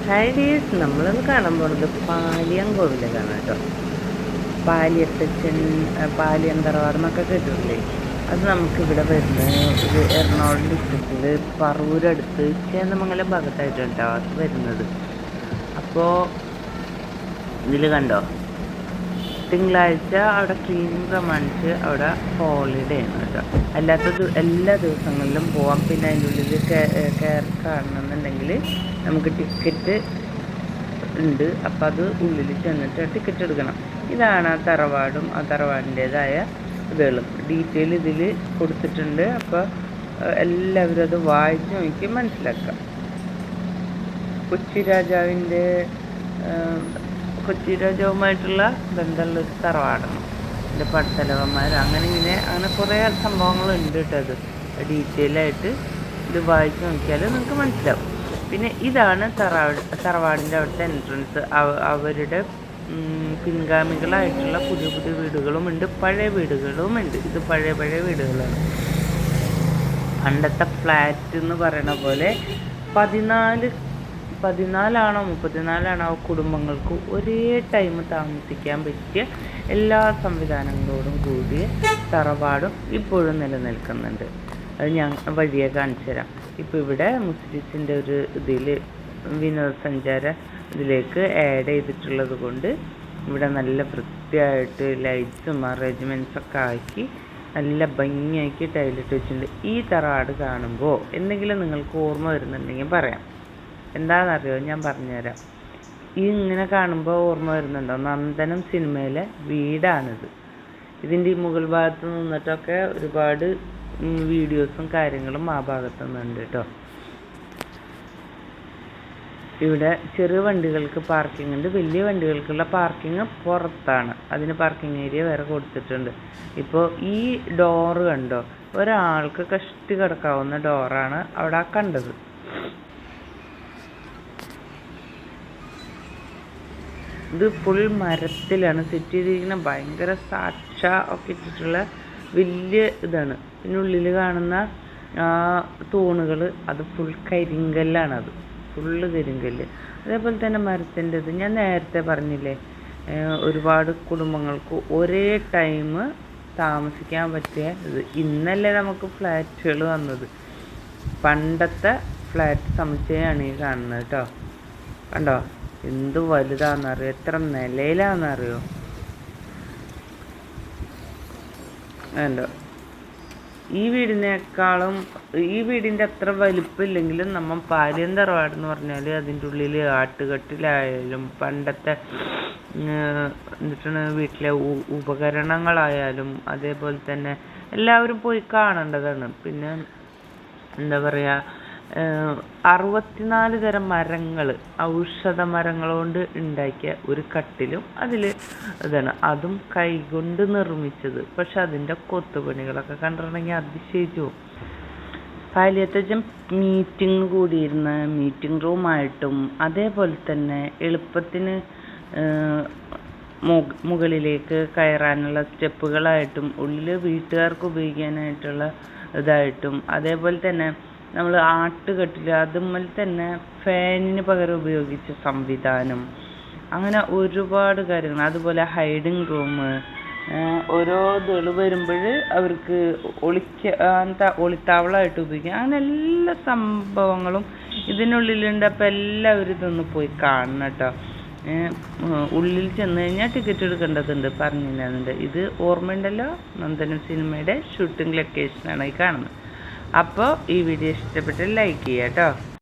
ഹൈഡീസ് നമ്മളൊന്ന് കാണാൻ പോകുന്നത് പാലിയംകോവിലേക്കാണ് കേട്ടോ. പാലിയത്തച്ഛൻ പാലിയം തറവാടെന്നൊക്കെ കേട്ടിട്ടില്ലേ? അത് നമുക്കിവിടെ വരുന്നത് ഒരു എറണാകുളം ഡിസ്ട്രിക്റ്റിൽ പറവൂരടുത്ത് ചേന്ദമംഗലം ഭാഗത്തായിട്ടാണ് കേട്ടോ അത് വരുന്നത്. അപ്പോൾ ഇതിൽ കണ്ടോ, തിങ്കളാഴ്ച അവിടെ ക്ലീനിങ് പ്രമാണിച്ച് അവിടെ ഹോളിഡേ ആണ് കേട്ടോ. എല്ലാ ദിവസങ്ങളിലും പോവാം. പിന്നെ അതിൻ്റെ ഉള്ളിൽ കയറി കാണണമെന്നുണ്ടെങ്കിൽ നമുക്ക് ടിക്കറ്റ് ഉണ്ട്. അപ്പം അത് ഉള്ളിൽ ചെന്നിട്ട് ടിക്കറ്റ് എടുക്കണം. ഇതാണ് ആ തറവാടും ആ തറവാടിൻ്റേതായ ഇതുകളും ഡീറ്റെയിൽ ഇതിൽ കൊടുത്തിട്ടുണ്ട്. അപ്പോൾ എല്ലാവരും അത് വായിച്ച് നോക്കി മനസ്സിലാക്കാം. കൊച്ചി രാജാവുമായിട്ടുള്ള ബന്ധമുള്ളൊരു തറവാടാണ്. എൻ്റെ പടത്തലവന്മാർ അങ്ങനെ കുറേ സംഭവങ്ങളുണ്ട് കേട്ടോ. അത് ഡീറ്റെയിലായിട്ട് ഇത് വായിച്ച് നോക്കിയാൽ നിങ്ങൾക്ക് മനസ്സിലാവും. പിന്നെ ഇതാണ് തറവാടിൻ്റെ അവിടുത്തെ എൻട്രൻസ്. അവരുടെ പിൻഗാമികളായിട്ടുള്ള പുതിയ വീടുകളുമുണ്ട്, പഴയ വീടുകളുമുണ്ട്. ഇത് പഴയ വീടുകളാണ്. പണ്ടത്തെ ഫ്ലാറ്റ് എന്ന് പറയുന്ന പോലെ 34 കുടുംബങ്ങൾക്ക് ഒരേ ടൈം താമസിക്കാൻ പറ്റിയ എല്ലാ സംവിധാനങ്ങളോടും കൂടിയ തറവാടും ഇപ്പോഴും നിലനിൽക്കുന്നുണ്ട്. അത് ഞാൻ വഴിയെ കാണിച്ചു തരാം. ഇപ്പോൾ ഇവിടെ മുസ്ലിംസിൻ്റെ ഒരു ഇതിൽ വിനോദസഞ്ചാര ഇതിലേക്ക് ആഡ് ചെയ്തിട്ടുള്ളത് കൊണ്ട് ഇവിടെ നല്ല വൃത്തിയായിട്ട് ലൈറ്റ്സും അറേഞ്ച്മെൻറ്റ്സൊക്കെ ആക്കി നല്ല ഭംഗിയാക്കി ടൈലിട്ട് വെച്ചിട്ടുണ്ട്. ഈ തറവാട് കാണുമ്പോൾ എന്തെങ്കിലും നിങ്ങൾക്ക് ഓർമ്മ വരുന്നുണ്ടെങ്കിൽ പറയാം. എന്താണെന്നറിയോ, ഞാൻ പറഞ്ഞുതരാം. ഇങ്ങനെ കാണുമ്പോൾ ഓർമ്മ വരുന്നുണ്ടോ? നന്ദനം സിനിമയിലെ വീടാണിത്. ഇതിൻ്റെ ഈ മുകൾ ഭാഗത്ത് നിന്നിട്ടൊക്കെ ഒരുപാട് വീഡിയോസും കാര്യങ്ങളും ആ ഭാഗത്ത് നിന്നുണ്ട് കേട്ടോ. ഇവിടെ ചെറിയ വണ്ടികൾക്ക് പാർക്കിംഗ് ഉണ്ട്, വലിയ വണ്ടികൾക്കുള്ള പാർക്കിംഗ് പുറത്താണ്. അതിന് പാർക്കിംഗ് ഏരിയ വേറെ കൊടുത്തിട്ടുണ്ട്. ഇപ്പോൾ ഈ ഡോറ് കണ്ടോ, ഒരാൾക്ക് കഷ്ടി കിടക്കാവുന്ന ഡോറാണ് അവിടെ കണ്ടത്. ഇത് ഫുൾ മരത്തിലാണ് സെറ്റ് ചെയ്തിരിക്കുന്ന. ഭയങ്കര സാക്ഷ ഒക്കെ ഇട്ടിട്ടുള്ള വലിയ ഇതാണ്. പിന്നെ ഉള്ളിൽ കാണുന്ന തൂണുകൾ അത് ഫുൾ കരിങ്കല്ലാണ്. അത് ഫുള്ള് കരിങ്കല്ല്. അതേപോലെ തന്നെ മരത്തിൻ്റെ ഇത് ഞാൻ നേരത്തെ പറഞ്ഞില്ലേ, ഒരുപാട് കുടുംബങ്ങൾക്ക് ഒരേ ടൈം താമസിക്കാൻ പറ്റിയ ഇത്. ഇന്നല്ലേ നമുക്ക് ഫ്ലാറ്റുകൾ വന്നത്. പണ്ടത്തെ ഫ്ലാറ്റ് സമുച്ചയമാണ് ഈ കാണുന്നത് കേട്ടോ. കണ്ടോ എന്ത് വലുതാണെന്നറിയോ, എത്ര നിലയിലാണെന്നറിയോ. കണ്ടോ, ഈ വീടിൻ്റെ അത്ര വലിപ്പമില്ലെങ്കിലും നമ്മൾ പാലിയം തറവാട് എന്ന് പറഞ്ഞാൽ അതിൻ്റെ ഉള്ളിൽ ആട്ടുകട്ടിലായാലും പണ്ടത്തെ എന്നിട്ടാണ് വീട്ടിലെ ഉപകരണങ്ങളായാലും അതേപോലെ തന്നെ എല്ലാവരും പോയി കാണേണ്ടതാണ്. പിന്നെ എന്താ പറയുക, 64 തരം മരങ്ങൾ, ഔഷധ മരങ്ങൾ കൊണ്ട് ഉണ്ടാക്കിയ ഒരു കട്ടിലും അതിൽ ഇതാണ്. അതും കൈകൊണ്ട് നിർമ്മിച്ചത്. പക്ഷെ അതിൻ്റെ കൊത്തുപണികളൊക്കെ കണ്ടിട്ടുണ്ടെങ്കിൽ അതിശയിച്ചു പോകും. പാലിയത്തച്ഛൻ മീറ്റിംഗ് കൂടിയിരുന്ന മീറ്റിംഗ് റൂമായിട്ടും അതേപോലെ തന്നെ എളുപ്പത്തിന് മുകളിലേക്ക് കയറാനുള്ള സ്റ്റെപ്പുകളായിട്ടും ഉള്ളിൽ വീട്ടുകാർക്ക് ഉപയോഗിക്കാനായിട്ടുള്ള ഇതായിട്ടും അതേപോലെ തന്നെ നമ്മൾ ആട്ടുകട്ടിൽ അതുപോലെ തന്നെ ഫാനിന് പകരം ഉപയോഗിച്ച സംവിധാനം, അങ്ങനെ ഒരുപാട് കാര്യങ്ങൾ. അതുപോലെ ഹൈഡിങ് റൂം, ഓരോ ഇതുകൾ വരുമ്പോൾ അവർക്ക് ഒളിത്താവളമായിട്ട് ഉപയോഗിക്കാം. അങ്ങനെ എല്ലാ സംഭവങ്ങളും ഇതിനുള്ളിലുണ്ട്. അപ്പോൾ എല്ലാവരും ഇതൊന്ന് പോയി കാണണം കേട്ടോ. ഉള്ളിൽ ചെന്ന് കഴിഞ്ഞാൽ ടിക്കറ്റ് എടുക്കേണ്ടതുണ്ട്, പറഞ്ഞില്ലാന്നുണ്ട്. ഇത് ഓർമ്മയുണ്ടല്ലോ, നന്ദനം സിനിമയുടെ ഷൂട്ടിംഗ് ലൊക്കേഷനാണ് ഈ കാണുന്നത്. അപ്പോൾ ഈ വീഡിയോ ഇഷ്ടപ്പെട്ടാൽ ലൈക്ക് ചെയ്യാം കേട്ടോ.